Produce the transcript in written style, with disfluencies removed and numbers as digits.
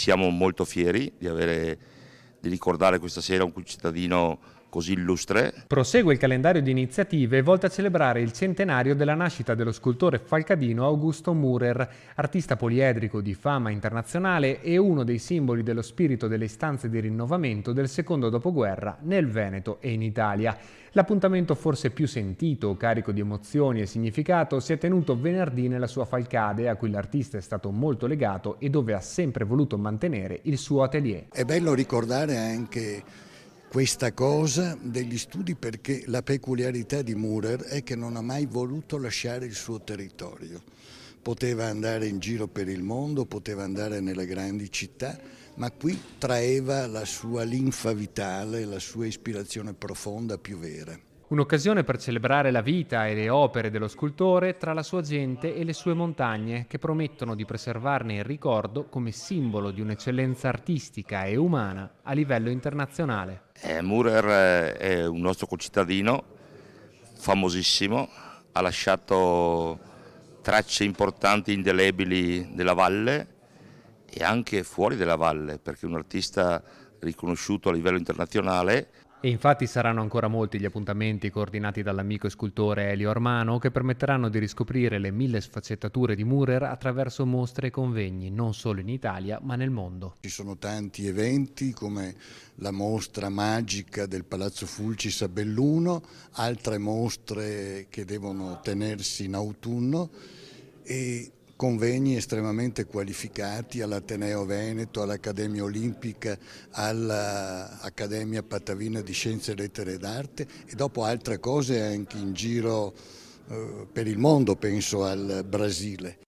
siamo molto fieri di ricordare questa sera un cittadino così illustre. Prosegue il calendario di iniziative volte a celebrare il centenario della nascita dello scultore falcadino Augusto Mürer, artista poliedrico di fama internazionale e uno dei simboli dello spirito delle istanze di rinnovamento del secondo dopoguerra nel Veneto e in Italia. L'appuntamento forse più sentito, carico di emozioni e significato, si è tenuto venerdì nella sua Falcade, a cui l'artista è stato molto legato e dove ha sempre voluto mantenere il suo atelier. È bello ricordare anche questa cosa degli studi, perché la peculiarità di Mürer è che non ha mai voluto lasciare il suo territorio. Poteva andare in giro per il mondo, poteva andare nelle grandi città, ma qui traeva la sua linfa vitale, la sua ispirazione profonda più vera. Un'occasione per celebrare la vita e le opere dello scultore tra la sua gente e le sue montagne, che promettono di preservarne il ricordo come simbolo di un'eccellenza artistica e umana a livello internazionale. Mürer è un nostro concittadino famosissimo, ha lasciato tracce importanti, indelebili della valle e anche fuori della valle, perché è un artista riconosciuto a livello internazionale. E infatti saranno ancora molti gli appuntamenti coordinati dall'amico e scultore Elio Armano che permetteranno di riscoprire le 1000 sfaccettature di Mürer attraverso mostre e convegni, non solo in Italia ma nel mondo. Ci sono tanti eventi come la mostra magica del Palazzo Fulcis a Belluno, altre mostre che devono tenersi in autunno e convegni estremamente qualificati all'Ateneo Veneto, all'Accademia Olimpica, all'Accademia Patavina di Scienze, Lettere ed Arte e dopo altre cose anche in giro per il mondo, penso al Brasile.